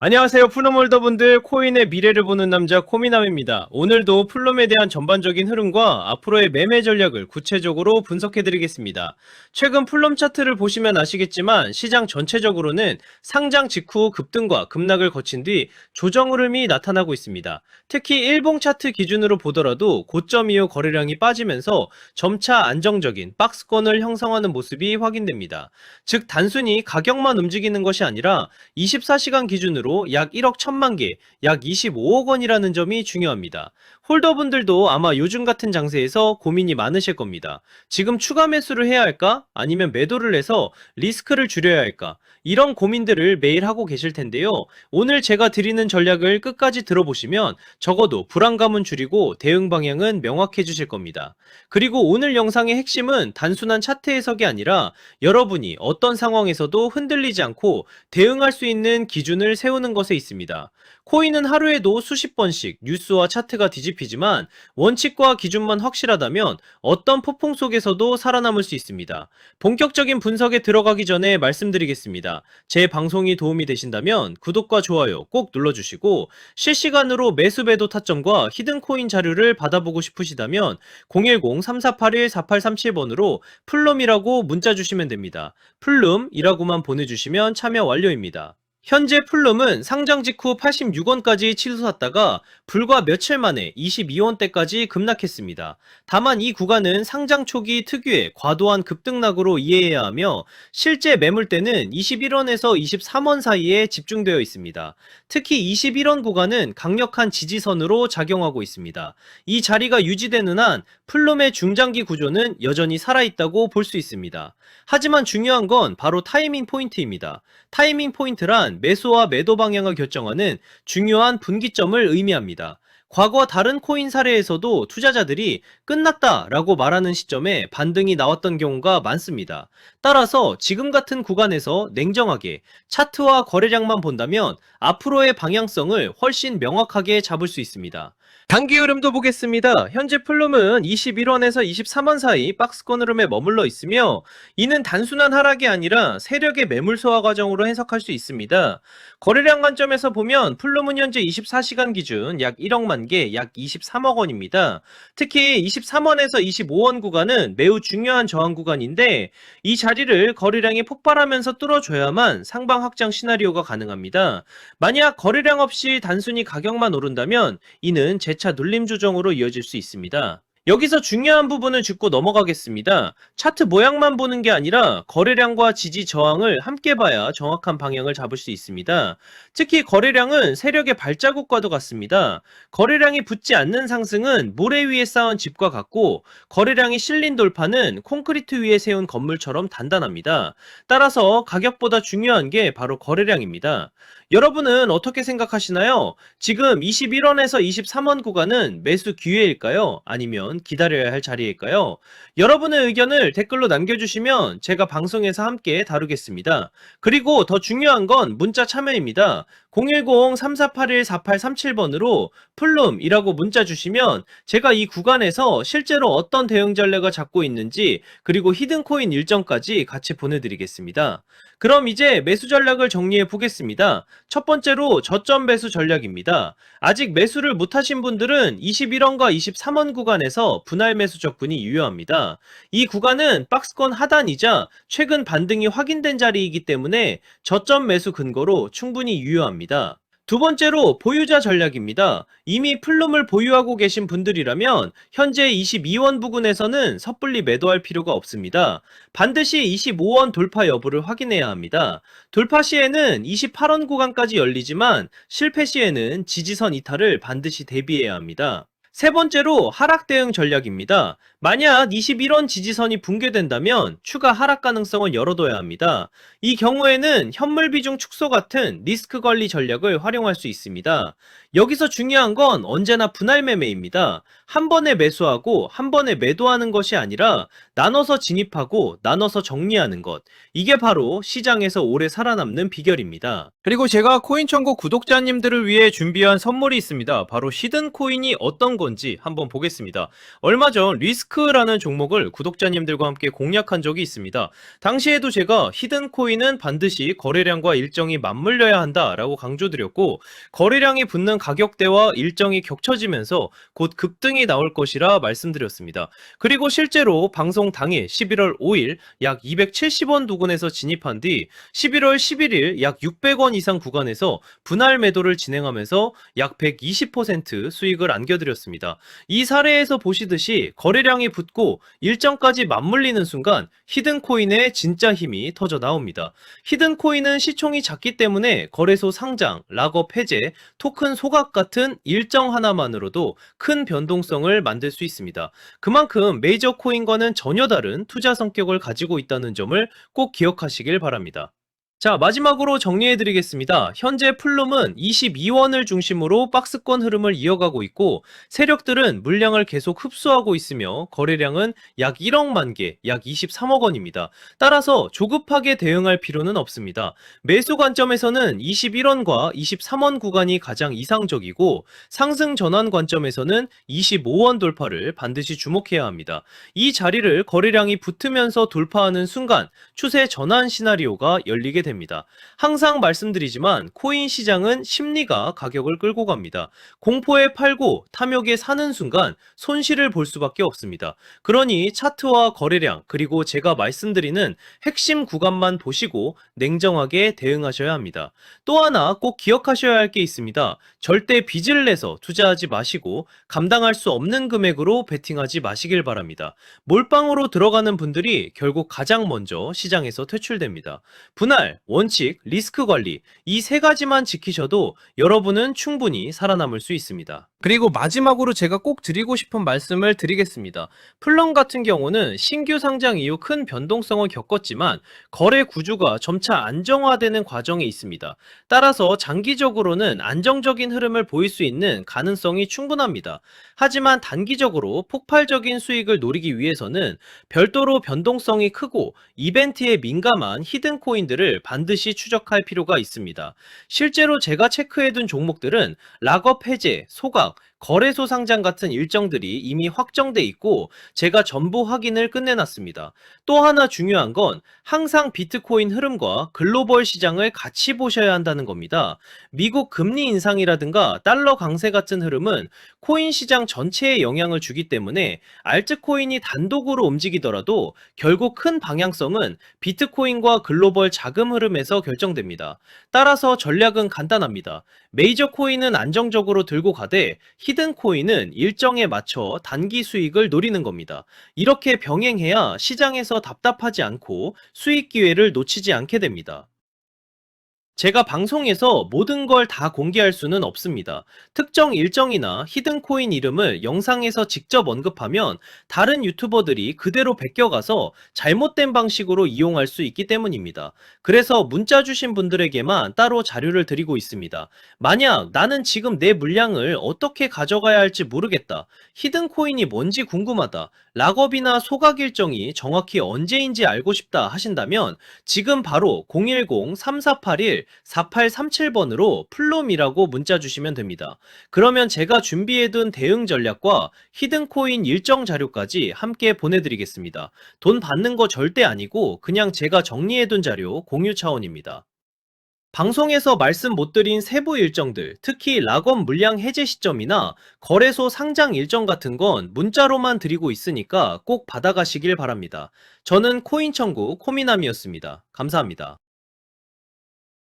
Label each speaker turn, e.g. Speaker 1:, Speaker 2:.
Speaker 1: 안녕하세요, 플럼홀더분들. 코인의 미래를 보는 남자 코미남입니다. 오늘도 플럼에 대한 전반적인 흐름과 앞으로의 매매 전략을 구체적으로 분석해드리겠습니다. 최근 플럼 차트를 보시면 아시겠지만 시장 전체적으로는 상장 직후 급등과 급락을 거친 뒤 조정 흐름이 나타나고 있습니다. 특히 일봉 차트 기준으로 보더라도 고점 이후 거래량이 빠지면서 점차 안정적인 박스권을 형성하는 모습이 확인됩니다. 즉 단순히 가격만 움직이는 것이 아니라 24시간 기준으로 약 1억 1천만 개, 약 25억 원이라는 점이 중요합니다. 홀더분들도 아마 요즘 같은 장세에서 고민이 많으실 겁니다. 지금 추가 매수를 해야 할까? 아니면 매도를 해서 리스크를 줄여야 할까? 이런 고민들을 매일 하고 계실 텐데요. 오늘 제가 드리는 전략을 끝까지 들어보시면 적어도 불안감은 줄이고 대응 방향은 명확해지실 겁니다. 그리고 오늘 영상의 핵심은 단순한 차트 해석이 아니라 여러분이 어떤 상황에서도 흔들리지 않고 대응할 수 있는 기준을 세우는 것에 있습니다. 코인은 하루에도 수십 번씩 뉴스와 차트가 뒤집히지만 원칙과 기준만 확실하다면 어떤 폭풍 속에서도 살아남을 수 있습니다. 본격적인 분석에 들어가기 전에 말씀드리겠습니다. 제 방송이 도움이 되신다면 구독과 좋아요 꼭 눌러주시고 실시간으로 매수 배도 타점과 히든코인 자료를 받아보고 싶으시다면 010-3481-4837번으로 플럼이라고 문자 주시면 됩니다. 플룸이라고만 보내주시면 참여 완료입니다. 현재 플룸은 상장 직후 86원까지 치솟았다가 불과 며칠 만에 22원대까지 급락했습니다. 다만 이 구간은 상장 초기 특유의 과도한 급등락으로 이해해야 하며 실제 매물대는 21원에서 23원 사이에 집중되어 있습니다. 특히 21원 구간은 강력한 지지선으로 작용하고 있습니다. 이 자리가 유지되는 한 플룸의 중장기 구조는 여전히 살아있다고 볼 수 있습니다. 하지만 중요한 건 바로 타이밍 포인트입니다. 타이밍 포인트란 매수와 매도 방향을 결정하는 중요한 분기점을 의미합니다. 과거 다른 코인 사례에서도 투자자들이 끝났다 라고 말하는 시점에 반등이 나왔던 경우가 많습니다. 따라서 지금 같은 구간에서 냉정하게 차트와 거래량만 본다면 앞으로의 방향성을 훨씬 명확하게 잡을 수 있습니다. 단기 흐름도 보겠습니다. 현재 플룸은 21원에서 23원 사이 박스권 흐름에 머물러 있으며 이는 단순한 하락이 아니라 세력의 매물 소화 과정으로 해석할 수 있습니다. 거래량 관점에서 보면 플룸은 현재 24시간 기준 약 1억만 개, 약 23억 원입니다. 특히 23원에서 25원 구간은 매우 중요한 저항 구간인데 이 자리를 거래량이 폭발하면서 뚫어줘야만 상방 확장 시나리오가 가능합니다. 만약 거래량 없이 단순히 가격만 오른다면 이는 재차 눌림 조정으로 이어질 수 있습니다. 여기서 중요한 부분을 짚고 넘어가겠습니다. 차트 모양만 보는 게 아니라 거래량과 지지 저항을 함께 봐야 정확한 방향을 잡을 수 있습니다. 특히 거래량은 세력의 발자국과도 같습니다. 거래량이 붙지 않는 상승은 모래 위에 쌓은 집과 같고 거래량이 실린 돌파는 콘크리트 위에 세운 건물처럼 단단합니다. 따라서 가격보다 중요한 게 바로 거래량입니다. 여러분은 어떻게 생각하시나요? 지금 21원에서 23원 구간은 매수 기회일까요? 아니면 기다려야 할 자리일까요? 여러분의 의견을 댓글로 남겨주시면 제가 방송에서 함께 다루겠습니다. 그리고 더 중요한 건 문자 참여입니다. 010-3481-4837번으로 플룸이라고 문자 주시면 제가 이 구간에서 실제로 어떤 대응 전략을 잡고 있는지 그리고 히든코인 일정까지 같이 보내드리겠습니다. 그럼 이제 매수 전략을 정리해 보겠습니다. 첫 번째로 저점 매수 전략입니다. 아직 매수를 못하신 분들은 21원과 23원 구간에서 분할 매수 접근이 유효합니다. 이 구간은 박스권 하단이자 최근 반등이 확인된 자리이기 때문에 저점 매수 근거로 충분히 유효합니다. 두 번째로 보유자 전략입니다. 이미 플룸을 보유하고 계신 분들이라면 현재 22원 부근에서는 섣불리 매도할 필요가 없습니다. 반드시 25원 돌파 여부를 확인해야 합니다. 돌파 시에는 28원 구간까지 열리지만 실패 시에는 지지선 이탈을 반드시 대비해야 합니다. 세 번째로 하락 대응 전략입니다. 만약 21원 지지선이 붕괴된다면 추가 하락 가능성을 열어둬야 합니다. 이 경우에는 현물 비중 축소 같은 리스크 관리 전략을 활용할 수 있습니다. 여기서 중요한 건 언제나 분할 매매입니다. 한 번에 매수하고 한 번에 매도하는 것이 아니라 나눠서 진입하고 나눠서 정리하는 것. 이게 바로 시장에서 오래 살아남는 비결입니다. 그리고 제가 코인천국 구독자님들을 위해 준비한 선물이 있습니다. 바로 히든코인이 어떤 건지 한번 보겠습니다. 얼마 전 리스크 리스크라는 종목을 구독자님들과 함께 공략한 적이 있습니다. 당시에도 제가 히든 코인은 반드시 거래량과 일정이 맞물려야 한다라고 강조드렸고, 거래량이 붙는 가격대와 일정이 겹쳐지면서 곧 급등이 나올 것이라 말씀드렸습니다. 그리고 실제로 방송 당일 11월 5일 약 270원 부근에서 진입한 뒤 11월 11일 약 600원 이상 구간에서 분할 매도를 진행하면서 약 120% 수익을 안겨드렸습니다. 이 사례에서 보시듯이 거래량이 붙고 일정까지 맞물리는 순간 히든코인의 진짜 힘이 터져 나옵니다. 히든코인은 시총이 작기 때문에 거래소 상장, 락업 해제, 토큰 소각 같은 일정 하나만으로도 큰 변동성을 만들 수 있습니다. 그만큼 메이저 코인과는 전혀 다른 투자 성격을 가지고 있다는 점을 꼭 기억하시길 바랍니다. 자, 마지막으로 정리해드리겠습니다. 현재 플룸은 22원을 중심으로 박스권 흐름을 이어가고 있고, 세력들은 물량을 계속 흡수하고 있으며 거래량은 약 1억만 개, 약 23억 원입니다. 따라서 조급하게 대응할 필요는 없습니다. 매수 관점에서는 21원과 23원 구간이 가장 이상적이고, 상승 전환 관점에서는 25원 돌파를 반드시 주목해야 합니다. 이 자리를 거래량이 붙으면서 돌파하는 순간 추세 전환 시나리오가 열리게 됩니다. 항상 말씀드리지만 코인 시장은 심리가 가격을 끌고 갑니다. 공포에 팔고 탐욕에 사는 순간 손실을 볼 수밖에 없습니다. 그러니 차트와 거래량 그리고 제가 말씀드리는 핵심 구간만 보시고 냉정하게 대응하셔야 합니다. 또 하나 꼭 기억하셔야 할 게 있습니다. 절대 빚을 내서 투자하지 마시고 감당할 수 없는 금액으로 베팅하지 마시길 바랍니다. 몰빵으로 들어가는 분들이 결국 가장 먼저 시장에서 퇴출됩니다. 분할, 원칙, 리스크 관리 이 세 가지만 지키셔도 여러분은 충분히 살아남을 수 있습니다. 그리고 마지막으로 제가 꼭 드리고 싶은 말씀을 드리겠습니다. 플럼 같은 경우는 신규 상장 이후 큰 변동성을 겪었지만 거래 구조가 점차 안정화되는 과정에 있습니다. 따라서 장기적으로는 안정적인 흐름을 보일 수 있는 가능성이 충분합니다. 하지만 단기적으로 폭발적인 수익을 노리기 위해서는 별도로 변동성이 크고 이벤트에 민감한 히든 코인들을 반드시 추적할 필요가 있습니다. 실제로 제가 체크해둔 종목들은 락업 해제, 소각, 거래소 상장 같은 일정들이 이미 확정돼 있고 제가 전부 확인을 끝내놨습니다. 또 하나 중요한 건 항상 비트코인 흐름과 글로벌 시장을 같이 보셔야 한다는 겁니다. 미국 금리 인상이라든가 달러 강세 같은 흐름은 코인 시장 전체에 영향을 주기 때문에 알트코인이 단독으로 움직이더라도 결국 큰 방향성은 비트코인과 글로벌 자금 흐름에서 결정됩니다. 따라서 전략은 간단합니다. 메이저 코인은 안정적으로 들고 가되 히든 코인은 일정에 맞춰 단기 수익을 노리는 겁니다. 이렇게 병행해야 시장에서 답답하지 않고 수익 기회를 놓치지 않게 됩니다. 제가 방송에서 모든 걸 다 공개할 수는 없습니다. 특정 일정이나 히든 코인 이름을 영상에서 직접 언급하면 다른 유튜버들이 그대로 베껴가서 잘못된 방식으로 이용할 수 있기 때문입니다. 그래서 문자 주신 분들에게만 따로 자료를 드리고 있습니다. 만약 나는 지금 내 물량을 어떻게 가져가야 할지 모르겠다. 히든 코인이 뭔지 궁금하다. 락업이나 소각 일정이 정확히 언제인지 알고 싶다 하신다면 지금 바로 010-3481-4837번으로 플룸이라고 문자 주시면 됩니다. 그러면 제가 준비해둔 대응 전략과 히든코인 일정 자료까지 함께 보내드리겠습니다. 돈 받는 거 절대 아니고 그냥 제가 정리해둔 자료 공유 차원입니다. 방송에서 말씀 못 드린 세부 일정들, 특히 락업 물량 해제 시점이나 거래소 상장 일정 같은 건 문자로만 드리고 있으니까 꼭 받아가시길 바랍니다. 저는 코인천국 코미남이었습니다. 감사합니다.